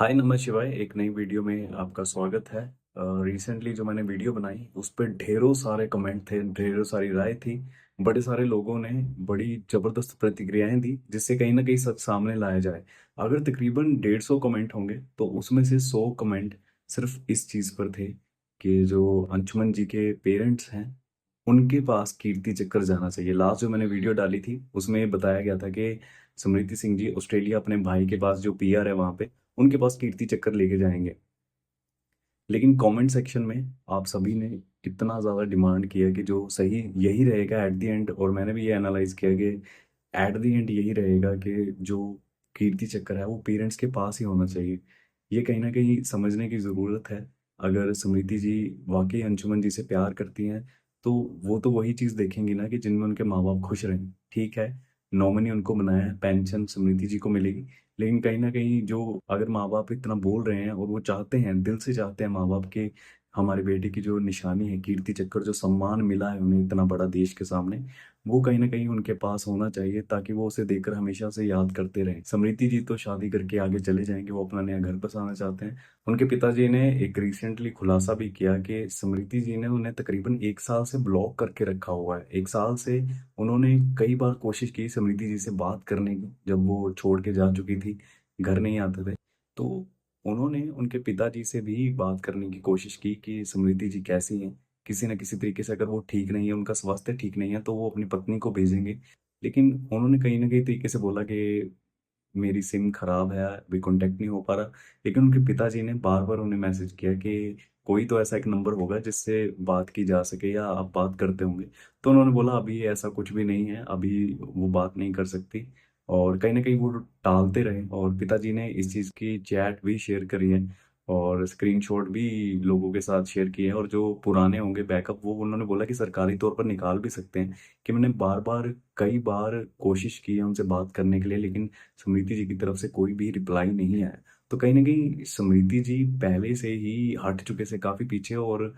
हाय नमः शिवाय। एक नई वीडियो में आपका स्वागत है। रिसेंटली जो मैंने वीडियो बनाई उस पर ढेरों सारे कमेंट थे, ढेरों सारी राय थी। बड़े सारे लोगों ने बड़ी जबरदस्त प्रतिक्रियाएं दी जिससे कहीं ना कहीं सच सामने लाया जाए। अगर तकरीबन 150 कमेंट होंगे तो उसमें से 100 कमेंट सिर्फ इस चीज़ पर थे कि जो अंशुमन जी के पेरेंट्स हैं उनके पास कीर्ति चक्र जाना चाहिए। लास्ट जो मैंने वीडियो डाली थी उसमें बताया गया था कि स्मृति सिंह जी ऑस्ट्रेलिया अपने भाई के पास जो पीआर है वहां पे उनके पास कीर्ति चक्कर लेके जाएंगे। लेकिन कमेंट सेक्शन में आप सभी ने इतना ज़्यादा डिमांड किया कि जो सही यही रहेगा एट द एंड, और मैंने भी ये एनालाइज किया कि एट द एंड यही रहेगा कि जो कीर्ति चक्कर है वो पेरेंट्स के पास ही होना चाहिए। ये कहीं ना कहीं समझने की ज़रूरत है। अगर स्मृति जी वाकई अंशुमन जी से प्यार करती हैं तो वो तो वही चीज़ देखेंगी ना कि जिनमें उनके माँ बाप खुश रहें। ठीक है, नॉमिनी उनको बनाया है, पेंशन स्मृति जी को मिलेगी। लेकिन कहीं ना कहीं जो अगर माँ बाप इतना बोल रहे हैं और वो चाहते हैं, दिल से चाहते हैं माँ बाप के हमारे बेटे की जो निशानी है कीर्ति चक्कर, जो सम्मान मिला है उन्हें इतना बड़ा देश के सामने, वो कहीं ना कहीं उनके पास होना चाहिए ताकि वो उसे देखकर हमेशा से याद करते रहें। समृति जी तो शादी करके आगे चले जाएंगे, वो अपना नया घर बसाना चाहते हैं। उनके पिताजी ने एक रिसेंटली खुलासा भी किया कि स्मृति जी ने उन्हें तकरीबन 1 साल से ब्लॉक करके रखा हुआ है। 1 साल से उन्होंने कई बार कोशिश की समृति जी से बात करने की, जब वो छोड़ के जा चुकी थी, घर नहीं आते थे। तो उन्होंने उनके पिताजी से भी बात करने की कोशिश की कि समृति जी कैसी हैं, किसी न किसी तरीके से अगर वो ठीक नहीं है, उनका स्वास्थ्य ठीक नहीं है तो वो अपनी पत्नी को भेजेंगे। लेकिन उन्होंने कहीं न कहीं तरीके से बोला कि मेरी सिम खराब है, अभी कॉन्टैक्ट नहीं हो पा रहा। लेकिन उनके पिताजी ने बार-बार उन्हें मैसेज किया कि कोई तो ऐसा एक नंबर होगा जिससे बात की जा सके या आप बात करते होंगे। तो उन्होंने बोला अभी ऐसा कुछ भी नहीं है, अभी वो बात नहीं कर सकती। और कहीं न कहीं वो टालते रहे और पिताजी ने इस चीज़ की चैट भी शेयर करी है और स्क्रीनशॉट भी लोगों के साथ शेयर किए हैं, और जो पुराने होंगे बैकअप वो उन्होंने बोला कि सरकारी तौर पर निकाल भी सकते हैं। कि मैंने बार-बार कई बार कोशिश की है उनसे बात करने के लिए, लेकिन स्मृति जी की तरफ से कोई भी रिप्लाई नहीं आया। तो कहीं न कहीं स्मृति जी पहले से ही हट चुके थे काफ़ी पीछे, और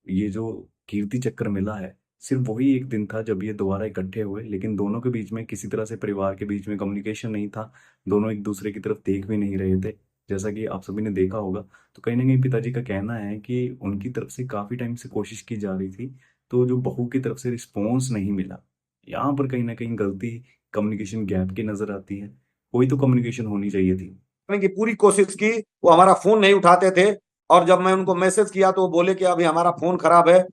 ये जो कीर्ति चक्र मिला है, सिर्फ़ वही एक दिन था जब ये दोबारा इकट्ठे हुए, लेकिन दोनों के बीच में किसी तरह से परिवार के बीच में कम्युनिकेशन नहीं था। दोनों एक-दूसरे की तरफ देख भी नहीं रहे थे, जैसा कि आप सभी ने देखा होगा। तो कहीं न कहीं पिताजी का कहना है कि उनकी तरफ से काफ़ी टाइम से कोशिश की जा रही थी, तो जो बहू की तरफ से रिस्पॉन्स नहीं मिला। यहाँ पर कहीं न कहीं गलती कम्युनिकेशन गैप की नज़र आती है। कोई तो कम्युनिकेशन होनी चाहिए थी। करने की पूरी कोशिश की। वो हमारा फोन नहीं उठाते थे और जब मैं उनको मैसेज किया तो वो बोले कि अभी हमारा फोन खराब है,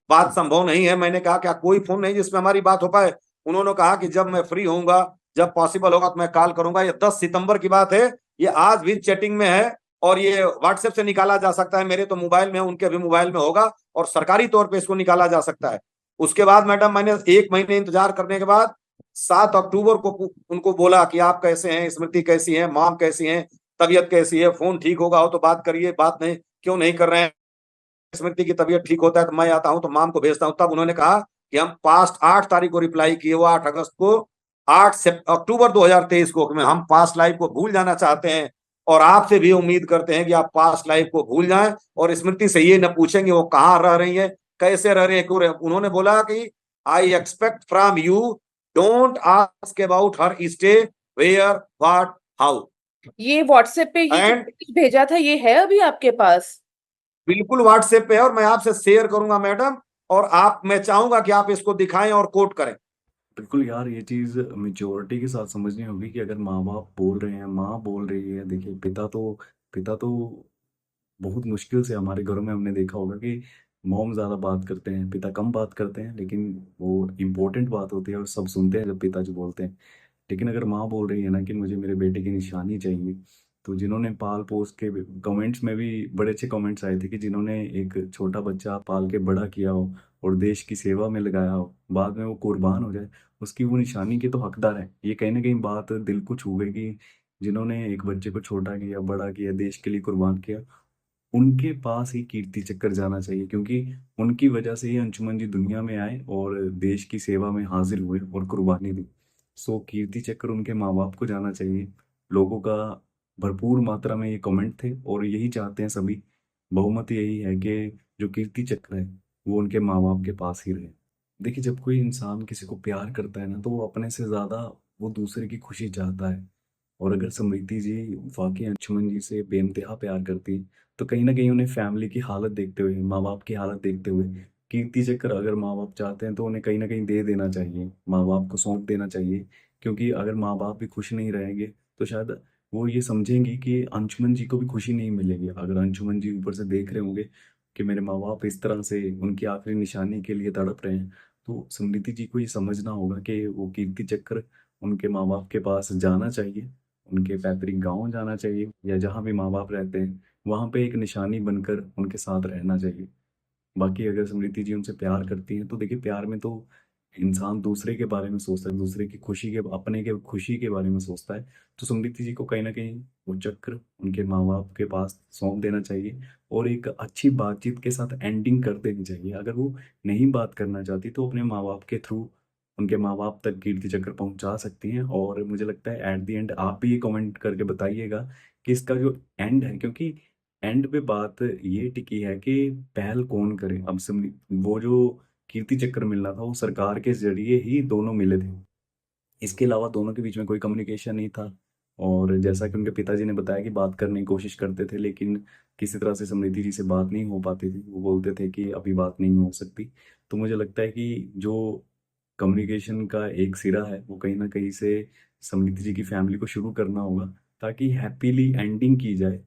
बात संभव नहीं है। मैंने कहा क्या कोई फोन नहीं जिसमें हमारी बात हो पाए? उन्होंने कहा कि जब मैं फ्री होऊंगा, जब पॉसिबल होगा तो मैं कॉल करूंगा। ये 10 सितंबर की बात है। ये आज भी चैटिंग में है और ये व्हाट्सएप से निकाला जा सकता है। मेरे तो मोबाइल में, उनके भी मोबाइल में होगा और सरकारी तौर पर इसको निकाला जा सकता है। उसके बाद मैडम मैंने 1 महीने इंतजार करने के बाद 7 अक्टूबर को उनको बोला कि आप कैसे हैं, स्मृति कैसी है, मॉम कैसी हैं, तबीयत कैसी है, फोन ठीक होगा हो तो बात करिए, बात नहीं क्यों नहीं कर रहे हैं? स्मृति की तबीयत ठीक होता है तो मैं आता हूं तो माम को भेजता हूं। तब उन्होंने कहा कि हम पास्ट 8 तारीख को रिप्लाई किए, वो 8 अगस्त को, 8 अक्टूबर 2023 को, कि हम पास्ट लाइफ को भूल जाना चाहते हैं और आपसे भी उम्मीद करते हैं कि आप पास्ट लाइफ को भूल जाएं और स्मृति से ये न पूछेंगे वो कहाँ रह रही है, कैसे रह रही है, क्यों रहे। उन्होंने बोला कि I expect from you, don't ask about her stay, where, what, how. ये व्हाट्सएप पे ये जो एंड मैसेज भेजा था ये है अभी आपके पास? बिल्कुल व्हाट्सएप पे है और मैं आपसे शेयर करूंगा मैडम। और आप, मैं चाहूंगा कि आप इसको दिखाएं और कोट करें। बिल्कुल यार, ये चीज़ मैच्योरिटी के साथ समझनी होगी कि अगर माँ-बाप बोल रहे हैं, माँ बोल रही है, देखिए पिता तो बहुत मुश्किल से हमारे घरों में हमने देखा होगा कि मॉम ज़्यादा बात करते हैं, पिता कम बात करते हैं, लेकिन वो इम्पोर्टेंट बात होती है और सब सुनते हैं जब पिताजी बोलते हैं। लेकिन अगर माँ बोल रही है ना कि मुझे मेरे बेटे की निशानी चाहिए, तो जिन्होंने पाल पोस के कमेंट्स में भी बड़े अच्छे कमेंट्स आए थे कि जिन्होंने एक छोटा बच्चा पाल के बड़ा किया हो और देश की सेवा में लगाया हो, बाद में वो कुर्बान हो जाए, उसकी वो निशानी के तो हकदार है। ये कहीं ना कहीं बात दिल को छू गई कि जिन्होंने एक बच्चे को छोटा किया, बड़ा किया, देश के लिए कुर्बान किया, उनके पास ही कीर्ति चक्कर जाना चाहिए, क्योंकि उनकी वजह से ही अंशुमन जी दुनिया में आए और देश की सेवा में हाजिर हुए और कुर्बानी दी। सो कीर्ति चक्र उनके माँ बाप को जाना चाहिए। लोगों का भरपूर मात्रा में ये कमेंट थे और यही चाहते हैं सभी। बहुमत यही है कि जो कीर्ति चक्र है वो उनके माँ बाप के पास ही रहे। देखिए, जब कोई इंसान किसी को प्यार करता है ना तो वो अपने से ज्यादा वो दूसरे की खुशी चाहता है। और अगर समृद्धि जी वाक़ई अंशुमन जी से बेइंतहा प्यार करती हैं, तो कहीं न कहीं उन्हें फैमिली की हालत देखते हुए, माँ-बाप की हालत देखते हुए, कीर्ति चक्र अगर माँ-बाप चाहते हैं तो उन्हें कहीं न कहीं दे देना चाहिए, माँ-बाप को सौंप देना चाहिए। क्योंकि अगर माँ-बाप भी खुश नहीं रहेंगे, तो शायद वो ये समझेंगी कि अंशुमन जी को भी खुशी नहीं मिलेगी। अगर अंशुमन जी ऊपर से देख रहे होंगे कि मेरे माँ-बाप इस तरह से उनकी आखिरी निशानी के लिए तड़प रहे हैं, तो समृद्धि जी को ये समझना होगा कि वो कीर्ति चक्र उनके माँ-बाप के पास जाना चाहिए, उनके पैतृक गाँव जाना चाहिए या जहाँ भी माँ-बाप रहते हैं, वहाँ पे एक निशानी बनकर उनके साथ रहना चाहिए। बाकी अगर समृद्धि जी उनसे प्यार करती हैं, तो देखिए प्यार में तो इंसान दूसरे के बारे में सोचता है, दूसरे की खुशी के अपने के खुशी के बारे में सोचता है। तो समृद्धि जी को कहीं न कहीं वो चक्र उनके माँ-बाप के पास सौंप देना चाहिए और एक अच्छी बातचीत के साथ एंडिंग कर देनी चाहिए। अगर वो नहीं बात करना चाहती, तो अपने माँ-बाप के थ्रू उनके माँ-बाप तक कीर्ति चक्र पहुँचा सकती हैं और मुझे लगता है एट द एंड आप भी ये कमेंट करके बताइएगा कि इसका जो एंड है, क्योंकि एंड पे बात ये टिकी है कि पहल कौन करे। अब वो जो कीर्ति चक्र मिलना था वो सरकार के ज़रिए ही दोनों मिले थे। इसके अलावा दोनों के बीच में कोई कम्युनिकेशन नहीं था और जैसा कि उनके पिताजी ने बताया कि बात करने की कोशिश करते थे, लेकिन किसी तरह से समृद्धि जी से बात नहीं हो पाती थी। वो बोलते थे कि अभी बात नहीं हो सकती। तो मुझे लगता है कि जो कम्युनिकेशन का एक सिरा है, वो कहीं न कहीं से समृद्धि जी की फैमिली को शुरू करना होगा, ताकि हैप्पीली एंडिंग की जाए।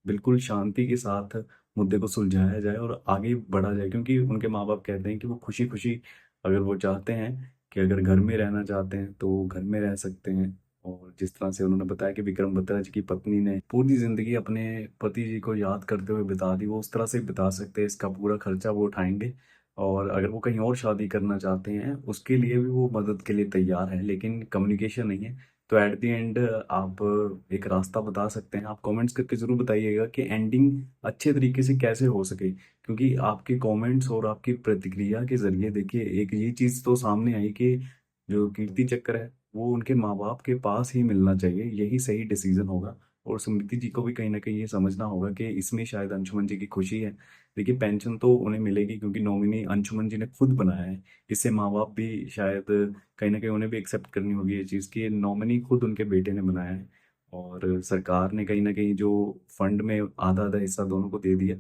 बिल्कुल शांति के साथ मुद्दे को सुलझाया जाए और आगे बढ़ा जाए, क्योंकि उनके माँ-बाप कहते हैं कि वो खुशी-खुशी, अगर वो चाहते हैं कि अगर घर में रहना चाहते हैं, तो वो घर में रह सकते हैं। और जिस तरह से उन्होंने बताया कि विक्रम बत्रा जी की पत्नी ने पूरी ज़िंदगी अपने पति जी को याद करते हुए बिता दी, वो उस तरह से बिता सकते हैं, इसका पूरा खर्चा वो उठाएँगे। और अगर वो कहीं और शादी करना चाहते हैं, उसके लिए भी वो मदद के लिए तैयार हैं, लेकिन कम्युनिकेशन नहीं है। तो एट द एंड आप एक रास्ता बता सकते हैं। आप कमेंट्स करके ज़रूर बताइएगा कि एंडिंग अच्छे तरीके से कैसे हो सके, क्योंकि आपके कमेंट्स और आपकी प्रतिक्रिया के ज़रिए देखिए एक ये चीज़ तो सामने आई कि जो कीर्ति चक्र है, वो उनके माँ-बाप के पास ही मिलना चाहिए, यही सही डिसीज़न होगा। और समृद्धि जी को भी कहीं न कहीं ये समझना होगा कि इसमें शायद अंशुमन जी की खुशी है। देखिए पेंशन तो उन्हें मिलेगी, क्योंकि नॉमिनी अंशुमन जी ने खुद बनाया है। इससे माँ-बाप भी शायद कहीं न कहीं उन्हें भी एक्सेप्ट करनी होगी ये चीज़ कि नॉमिनी खुद उनके बेटे ने बनाया है और सरकार ने कहीं न कहीं जो फंड में आधा-आधा हिस्सा दोनों को दे दिया।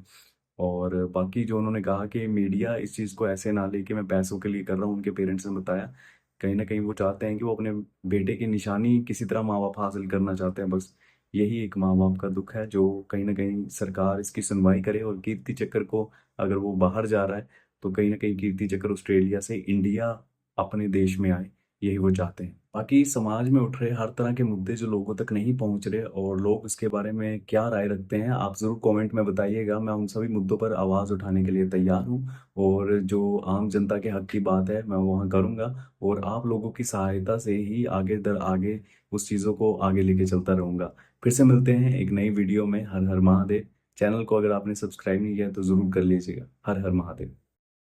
और बाकी जो उन्होंने कहा कि मीडिया इस चीज़ को ऐसे ना ले कि मैं पैसों के लिए कर रहा हूँ, उनके पेरेंट्स ने बताया। कहीं न कहीं वो चाहते हैं कि वो अपने बेटे की निशानी किसी तरह माँ-बाप हासिल करना चाहते हैं बस। यही एक माँ-बाप का दुःख है, जो कहीं न कहीं सरकार इसकी सुनवाई करे और कीर्ति चक्र को, अगर वो बाहर जा रहा है, तो कहीं न कहीं कीर्ति चक्र ऑस्ट्रेलिया से इंडिया अपने देश में आए, यही वो चाहते हैं। बाकी समाज में उठ रहे हर तरह के मुद्दे जो लोगों तक नहीं पहुँच रहे और लोग इसके बारे में क्या राय रखते हैं, आप ज़रूर कमेंट में बताइएगा। मैं उन सभी मुद्दों पर आवाज़ उठाने के लिए तैयार हूँ और जो आम जनता के हक की बात है, मैं वो वहाँ करूँगा और आप लोगों की सहायता से ही आगे दर आगे उस चीज़ों को आगे लेके चलता रहूँगा। फिर से मिलते हैं एक नई वीडियो में। हर हर महादेव। चैनल को अगर आपने सब्सक्राइब नहीं किया तो ज़रूर कर लीजिएगा। हर हर महादेव।